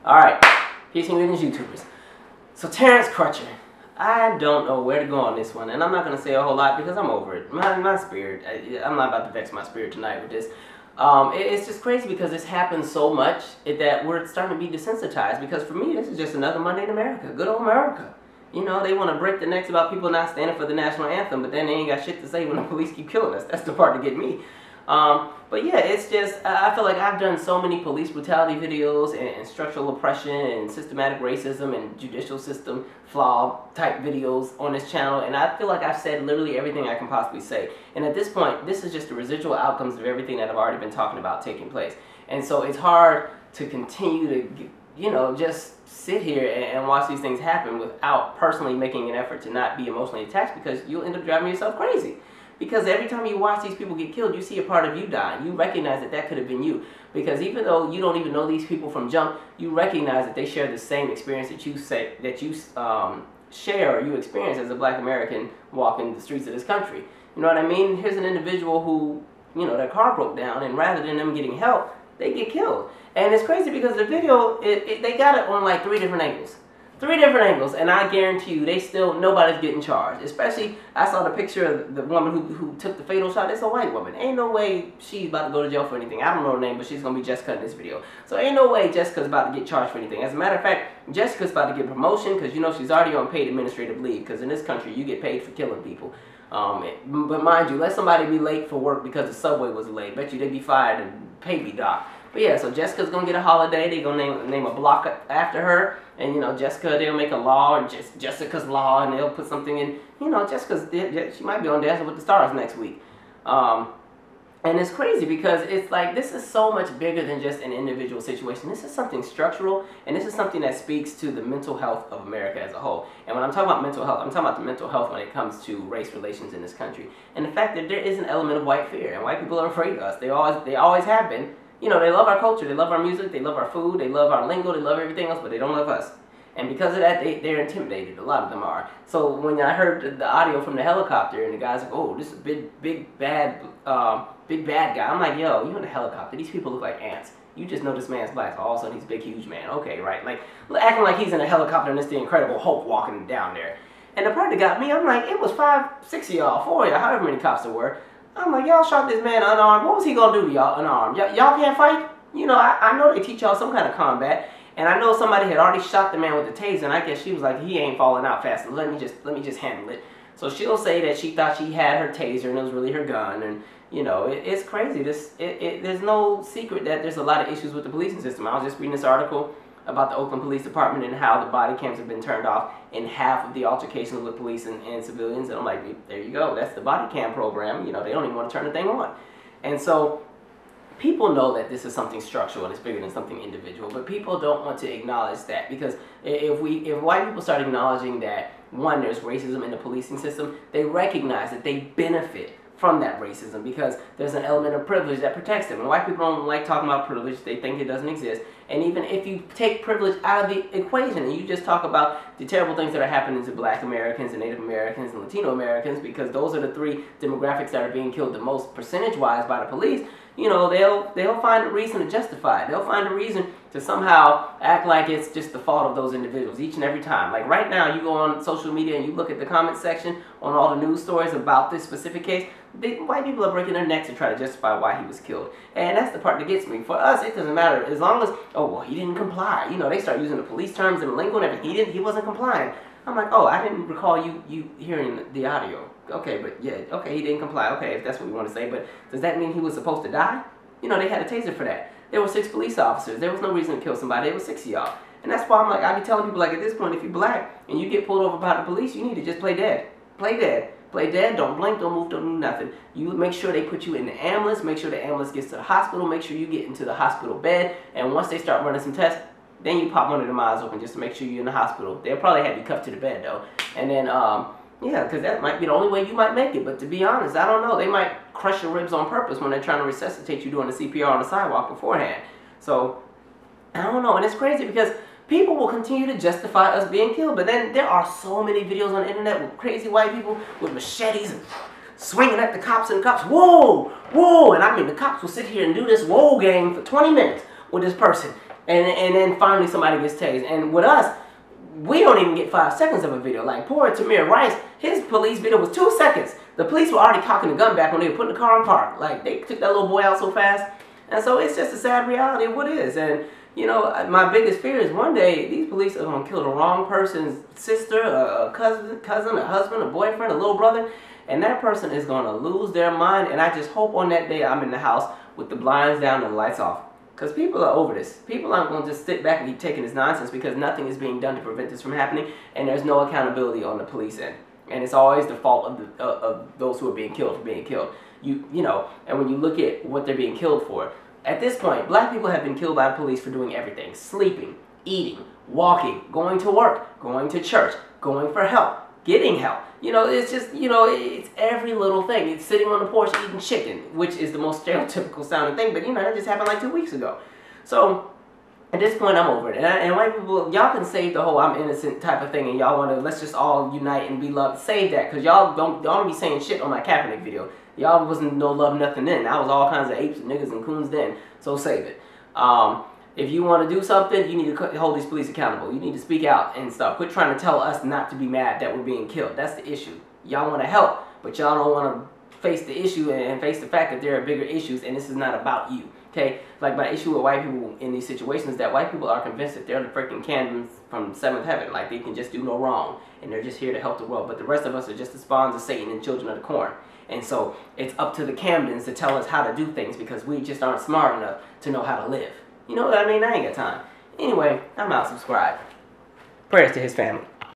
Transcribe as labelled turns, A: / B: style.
A: Alright, peace and greetings, YouTubers. So Terence Crutcher, I don't know where to go on this one, and I'm not going to say a whole lot because I'm over it. My spirit, I'm not about to vex my spirit tonight with this. It's just crazy because this happens so much that we're starting to be desensitized, because for me, this is just another Monday in America. Good old America. You know, they want to break the necks about people not standing for the national anthem, but then they ain't got shit to say when the police keep killing us. That's the part to get me. But yeah, it's just, I feel like I've done so many police brutality videos and structural oppression and systematic racism and judicial system flaw type videos on this channel, and I feel like I've said literally everything I can possibly say. And at this point, this is just the residual outcomes of everything that I've already been talking about taking place. And so it's hard to continue to, you know, just sit here and watch these things happen without personally making an effort to not be emotionally attached, because you'll end up driving yourself crazy. Because every time you watch these people get killed, you see a part of you dying. You recognize that that could have been you. Because even though you don't even know these people from jump, you recognize that they share the same experience that you share or you experience as a black American walking the streets of this country. You know what I mean? Here's an individual who, you know, their car broke down, and rather than them getting help, they get killed. And it's crazy because the video, they got it on like 3 different angles. 3 different angles, and I guarantee you, nobody's getting charged. Especially, I saw the picture of the woman who took the fatal shot. It's a white woman. Ain't no way she's about to go to jail for anything. I don't know her name, but she's going to be Jessica in this video. So ain't no way Jessica's about to get charged for anything. As a matter of fact, Jessica's about to get promotion because, you know, she's already on paid administrative leave, because in this country, you get paid for killing people. But mind you, let somebody be late for work because the subway was late. Bet you they'd be fired and pay me, doc. But yeah, so Jessica's gonna get a holiday. They're gonna name a block after her, and you know, Jessica, they'll make a law, or just Jessica's Law, and they'll put something in. You know, she might be on Dancing with the Stars next week. And it's crazy because it's like, this is so much bigger than just an individual situation. This is something structural, and this is something that speaks to the mental health of America as a whole. And when I'm talking about mental health, I'm talking about the mental health when it comes to race relations in this country, and the fact that there is an element of white fear, and white people are afraid of us. They always have been. You know, they love our culture, they love our music, they love our food, they love our lingo, they love everything else, but they don't love us. And because of that, they're intimidated. A lot of them are. So when I heard the audio from the helicopter, and the guy's like, "Oh, this is a big bad guy," I'm like, "Yo, you in a helicopter? These people look like ants. You just know this man's black, so all of a sudden he's a big, huge man. Okay, right? Like acting like he's in a helicopter and it's the Incredible Hulk walking down there." And the part that got me, I'm like, it was 5, 6 of y'all, 4 of y'all, however many cops there were. I'm like, y'all shot this man unarmed. What was he gonna do to y'all unarmed? Y'all can't fight? You know, I know they teach y'all some kind of combat, and I know somebody had already shot the man with the taser, and I guess she was like, he ain't falling out fast. So let me just handle it. So she'll say that she thought she had her taser and it was really her gun, and you know, it's crazy. There's no secret that there's a lot of issues with the policing system. I was just reading this article about the Oakland Police Department and how the body cams have been turned off in half of the altercations with police and civilians. And I'm like, there you go. That's the body cam program. You know, they don't even want to turn the thing on. And so people know that this is something structural and it's bigger than something individual, but people don't want to acknowledge that, because if white people start acknowledging that, one, there's racism in the policing system, they recognize that they benefit from that racism because there's an element of privilege that protects them. And white people don't like talking about privilege. They think it doesn't exist. And even if you take privilege out of the equation and you just talk about the terrible things that are happening to black Americans and Native Americans and Latino Americans, because those are the 3 demographics that are being killed the most percentage-wise by the police, you know, they'll find a reason to justify it. They'll find a reason to somehow act like it's just the fault of those individuals each and every time. Like right now, you go on social media and you look at the comment section on all the news stories about this specific case, white people are breaking their necks to try to justify why he was killed. And that's the part that gets me. For us, it doesn't matter. As long as, oh, well, he didn't comply. You know, they start using the police terms and lingo and everything. He wasn't complying. I'm like, oh, I didn't recall you hearing the audio. Okay, but yeah, okay, he didn't comply. Okay, if that's what we want to say. But does that mean he was supposed to die? You know, they had a taser for that. There were 6 police officers. There was no reason to kill somebody. There were 6 of y'all. And that's why I'm like, I be telling people, like, at this point, if you're black and you get pulled over by the police, you need to just play dead. Play dead. Play dead. Don't blink, don't move, don't do nothing. You make sure they put you in the ambulance. Make sure the ambulance gets to the hospital. Make sure you get into the hospital bed. And once they start running some tests, then you pop one of them eyes open just to make sure you're in the hospital. They'll probably have you cuffed to the bed, though. And then, yeah, because that might be the only way you might make it. But to be honest, I don't know. They might crush your ribs on purpose when they're trying to resuscitate you doing the CPR on the sidewalk beforehand. So, I don't know. And it's crazy because people will continue to justify us being killed. But then there are so many videos on the internet with crazy white people with machetes and swinging at the cops, and the cops, whoa, whoa. And I mean, the cops will sit here and do this whoa game for 20 minutes with this person. And then finally somebody gets tased. And with us, we don't even get 5 seconds of a video. Like poor Tamir Rice, his police video was 2 seconds. The police were already cocking the gun back when they were putting the car in park. Like they took that little boy out so fast. And so it's just a sad reality of what it is. And you know, my biggest fear is one day these police are going to kill the wrong person's sister, a cousin, a husband, a boyfriend, a little brother, and that person is going to lose their mind. And I just hope on that day I'm in the house with the blinds down and the lights off. Because people are over this. People aren't going to just sit back and keep taking this nonsense because nothing is being done to prevent this from happening, and there's no accountability on the police end. And it's always the fault of those who are being killed for being killed. You know, and when you look at what they're being killed for, at this point, black people have been killed by the police for doing everything. Sleeping, eating, walking, going to work, going to church, going for help, getting help. You know, it's just, you know, it's every little thing. It's sitting on the porch eating chicken, which is the most stereotypical sounding thing, but you know, that just happened like 2 weeks ago. So, at this point, I'm over it. And white people, y'all can save the whole I'm innocent type of thing, and y'all want to, let's just all unite and be loved. Save that, because y'all don't be saying shit on my Kaepernick video. Y'all wasn't no love nothing then. I was all kinds of apes and niggas and coons then. So save it. If you want to do something, you need to hold these police accountable. You need to speak out and stuff. Quit trying to tell us not to be mad that we're being killed. That's the issue. Y'all want to help, but y'all don't want to face the issue and face the fact that there are bigger issues, and this is not about you. Okay? Like my issue with white people in these situations is that white people are convinced that they're the freaking candles from 7th heaven. Like they can just do no wrong, and they're just here to help the world. But the rest of us are just the spawns of Satan and children of the corn. And so it's up to the Camdens to tell us how to do things because we just aren't smart enough to know how to live. You know what I mean? I ain't got time. Anyway, I'm out. Subscribe. Prayers to his family.